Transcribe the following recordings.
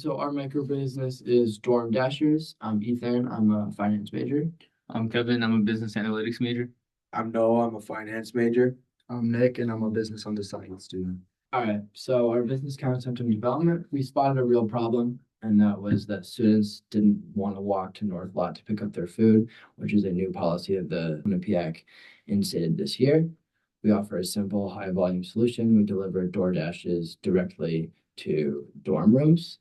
So our micro business is Dorm Dashers. I'm Ethan. I'm a finance major. I'm Kevin. I'm a business analytics major. I'm Noah. I'm a finance major. I'm Nick, and I'm a business under science student. All right. So our business concept and development, we spotted a real problem, and that was that students didn't want to walk to North Lot to pick up their food, which is a new policy of the Quinnipiac instituted this year. We offer a simple, high volume solution. We deliver DoorDashes directly to dorm rooms.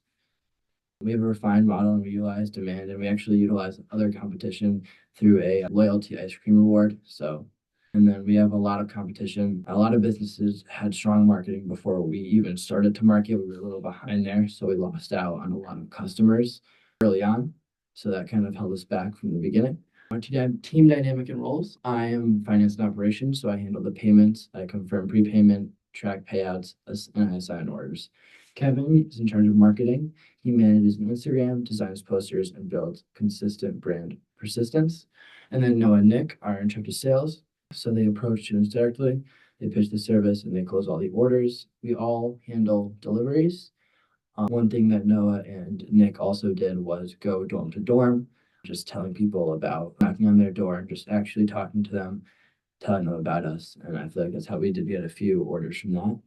We have a refined model and we utilize demand, and we actually utilize other competition through a loyalty ice cream reward. And then we have a lot of competition. A lot of businesses had strong marketing before we even started to market. We were a little behind there, so we lost out on a lot of customers early on. So that kind of held us back from the beginning. Our team dynamic and roles. I am finance and operations, so I handle the payments. I confirm prepayment, track payouts, and I assign orders. Kevin is in charge of marketing. He manages Instagram, designs posters, and builds consistent brand persistence. And then Noah and Nick are in charge of sales. So they approach students directly, they pitch the service, and they close all the orders. We all handle deliveries. One thing that Noah and Nick also did was go dorm to dorm, just telling people about knocking on their door and just actually talking to them, telling them about us. And I feel like that's how we did get a few orders from that.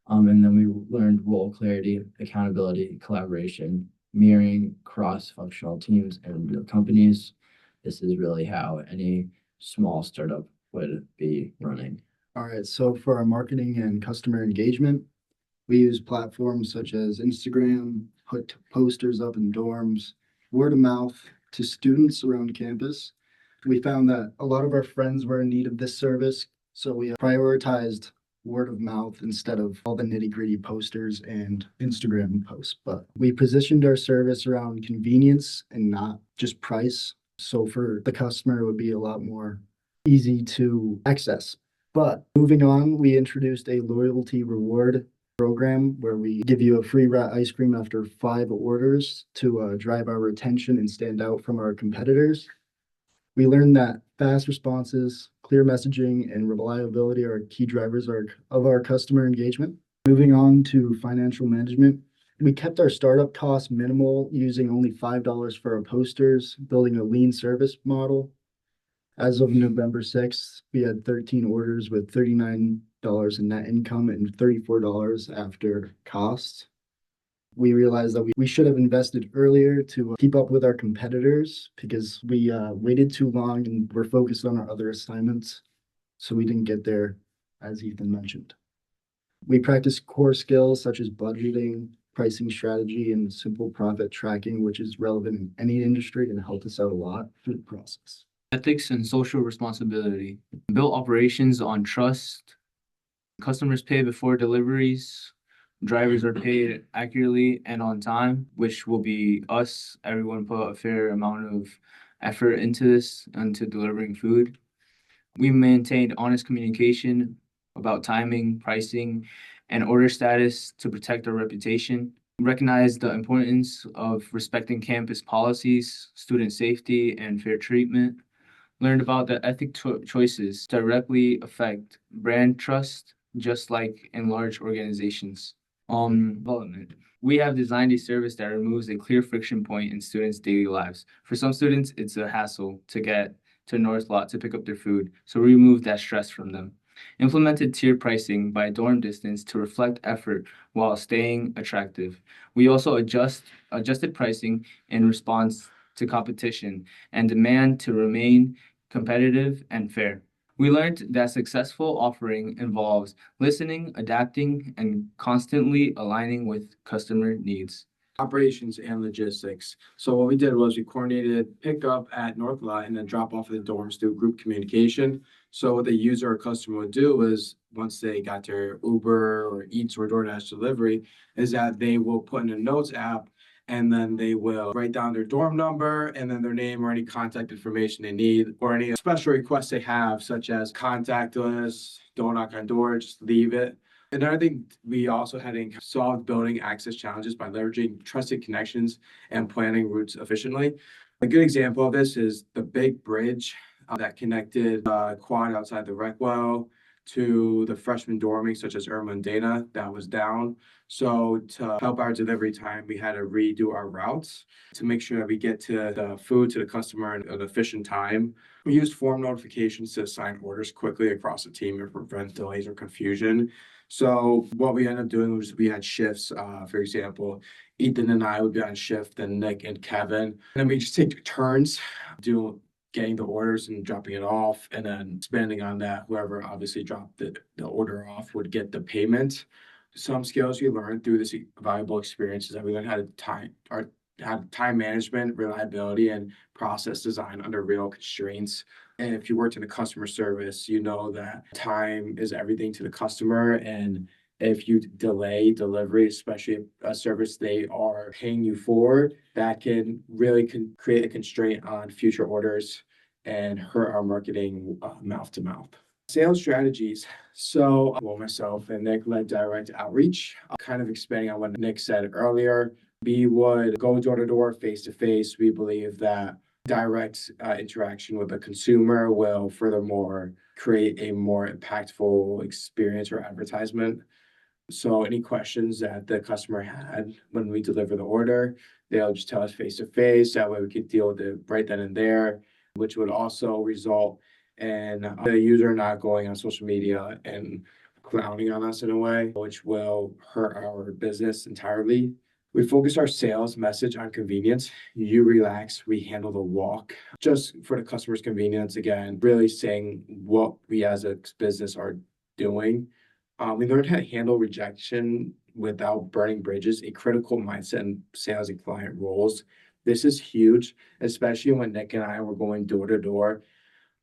And then we learned role clarity, accountability, collaboration, mirroring cross-functional teams and real companies. This is really how any small startup would be running. All right, so for our marketing and customer engagement, we use platforms such as Instagram, put posters up in dorms, word of mouth to students around campus. We found that a lot of our friends were in need of this service, so we prioritized word of mouth instead of all the nitty-gritty posters and Instagram posts. But we positioned our service around convenience and not just price. So for the customer, it would be a lot more easy to access. But moving on, we introduced a loyalty reward program where we give you a free rat ice cream after 5 orders to drive our retention and stand out from our competitors. We learned that fast responses, clear messaging, and reliability are key drivers of our customer engagement. Moving on to financial management, we kept our startup costs minimal, using only $5 for our posters, building a lean service model. As of November 6th, we had 13 orders with $39 in net income and $34 after costs. We realized that we should have invested earlier to keep up with our competitors because we waited too long and were focused on our other assignments. So we didn't get there, as Ethan mentioned. We practiced core skills such as budgeting, pricing strategy, and simple profit tracking, which is relevant in any industry and helped us out a lot through the process. Ethics and social responsibility. Build operations on trust. Customers pay before deliveries. Drivers are paid accurately and on time, which will be us. Everyone put a fair amount of effort into this, into delivering food. We maintained honest communication about timing, pricing, and order status to protect our reputation. Recognize the importance of respecting campus policies, student safety, and fair treatment. Learned about the ethic choices directly affect brand trust, just like in large organizations. Development. We have designed a service that removes a clear friction point in students' daily lives. For some students, it's a hassle to get to North Lot to pick up their food, so we remove that stress from them. Implemented tier pricing by dorm distance to reflect effort while staying attractive. We also adjusted pricing in response to competition and demand to remain competitive and fair. We learned that successful offering involves listening, adapting, and constantly aligning with customer needs. Operations and logistics. So what we did was we coordinated pickup at North Lot and then drop off at the dorms through group communication. So what the user or customer would do is once they got their Uber or Eats or DoorDash delivery, is that they will put in a notes app and then they will write down their dorm number and then their name or any contact information they need or any special requests they have, such as contact us, don't knock on doors, just leave it. Another thing we also had to solve building access challenges by leveraging trusted connections and planning routes efficiently. A good example of this is the big bridge that connected Quad outside the rec well to the freshman dorming, such as Irma and Dana, that was down. So to help our delivery time, we had to redo our routes to make sure that we get to the food to the customer in an efficient time. We used form notifications to assign orders quickly across the team and prevent delays or confusion. So what we ended up doing was we had shifts. For example, Ethan and I would be on shift, and Nick and Kevin. And then we just take turns getting the orders and dropping it off, and then spending on that, whoever obviously dropped the order off would get the payment. Some skills we learned through this valuable experience is that we learned how to have time management, reliability, and process design under real constraints. And if you worked in the customer service, you know that time is everything to the customer. And if you delay delivery, especially a service they are paying you for, that can really create a constraint on future orders and hurt our marketing mouth to mouth. Sales strategies. So, myself and Nick led direct outreach, kind of expanding on what Nick said earlier. We would go door to door, face to face. We believe that direct interaction with the consumer will furthermore create a more impactful experience or advertisement. So any questions that the customer had when we deliver the order, they'll just tell us face to face. That way we could deal with it right then and there, which would also result in the user not going on social media and clowning on us in a way, which will hurt our business entirely. We focus our sales message on convenience. You relax, we handle the walk. Just for the customer's convenience, again, really saying what we as a business are doing. We learned how to handle rejection without burning bridges, a critical mindset in sales and client roles. This is huge, especially when Nick and I were going door to door.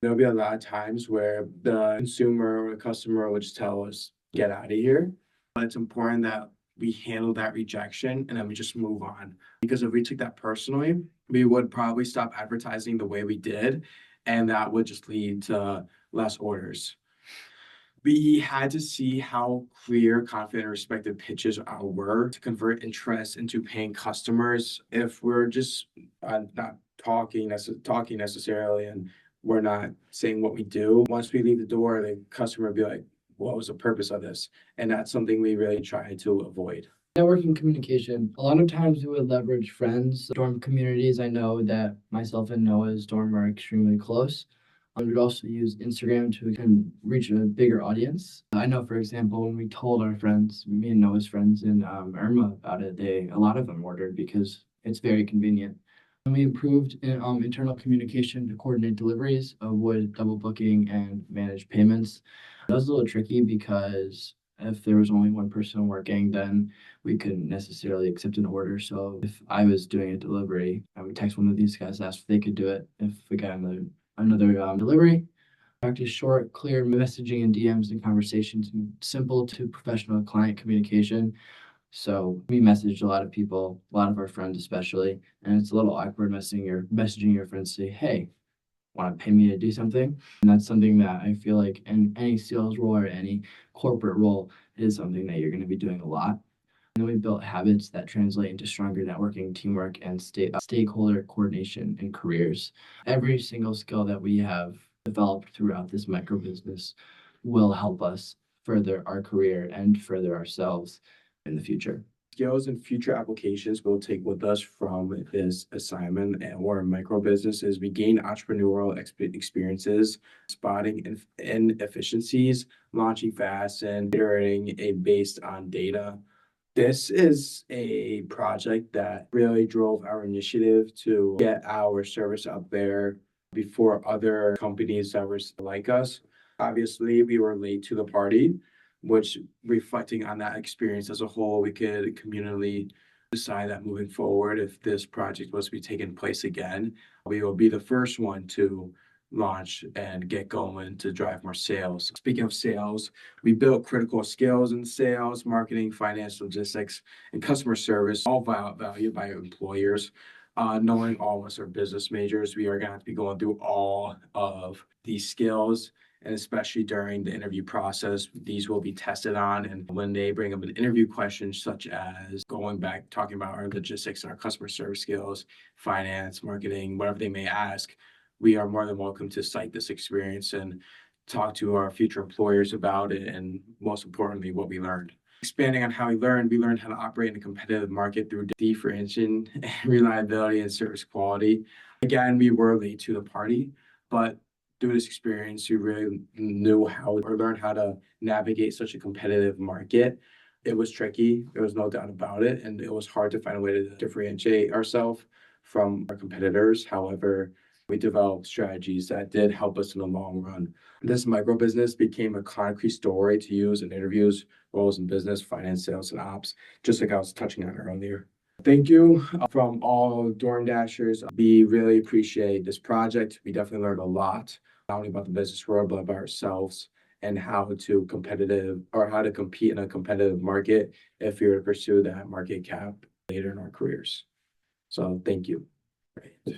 There'll be a lot of times where the consumer or the customer would just tell us, get out of here. But it's important that we handle that rejection and then we just move on. Because if we took that personally, we would probably stop advertising the way we did, and that would just lead to less orders. We had to see how clear, confident, and respected pitches were to convert interest into paying customers. If we're just not talking necessarily, and we're not saying what we do, once we leave the door, the customer would be like, what was the purpose of this? And that's something we really try to avoid. Networking communication. A lot of times we would leverage friends, dorm communities. I know that myself and Noah's dorm are extremely close. We'd also use Instagram to reach a bigger audience. I know, for example, when we told our friends, me and Noah's friends in Irma about it, a lot of them ordered because it's very convenient. And we improved internal communication to coordinate deliveries, avoid double booking, and manage payments. That was a little tricky because if there was only one person working, then we couldn't necessarily accept an order. So if I was doing a delivery, I would text one of these guys, ask if they could do it. If we got another delivery, practice short, clear messaging and DMs and conversations, and simple to professional client communication. So we messaged a lot of people, a lot of our friends especially, and it's a little awkward messaging your friends, say, hey, want to pay me to do something? And that's something that I feel like in any sales role or any corporate role is something that you're going to be doing a lot. And then we built habits that translate into stronger networking, teamwork, and stakeholder coordination in careers. Every single skill that we have developed throughout this micro business will help us further our career and further ourselves in the future. Skills and future applications we'll take with us from this assignment or micro business is we gain entrepreneurial experiences, spotting inefficiencies, launching fast, and iterating based on data. This is a project that really drove our initiative to get our service up there before other companies that were like us. Obviously, we were late to the party, which, reflecting on that experience as a whole, we could communally decide that moving forward, if this project was to be taking place again, we will be the first one to launch and get going to drive more sales. Speaking of sales, we built critical skills in sales, marketing, finance, logistics, and customer service, all valued by employers. Knowing all of us are business majors, we are going to have to be going through all of these skills. And especially during the interview process, these will be tested on. And when they bring up an interview question, such as going back, talking about our logistics and our customer service skills, finance, marketing, whatever they may ask, we are more than welcome to cite this experience and talk to our future employers about it, and most importantly, what we learned. Expanding on how we learned how to operate in a competitive market through differentiation, reliability, and service quality. Again, we were late to the party, but through this experience, we really knew how or learned how to navigate such a competitive market. It was tricky, there was no doubt about it, and it was hard to find a way to differentiate ourselves from our competitors. However, we developed strategies that did help us in the long run. This micro business became a concrete story to use in interviews, roles in business, finance, sales, and ops, just like I was touching on earlier. Thank you from all Dorm Dashers. We really appreciate this project. We definitely learned a lot, not only about the business world, but about ourselves and how to compete in a competitive market if we were to pursue that market cap later in our careers. So thank you. Great.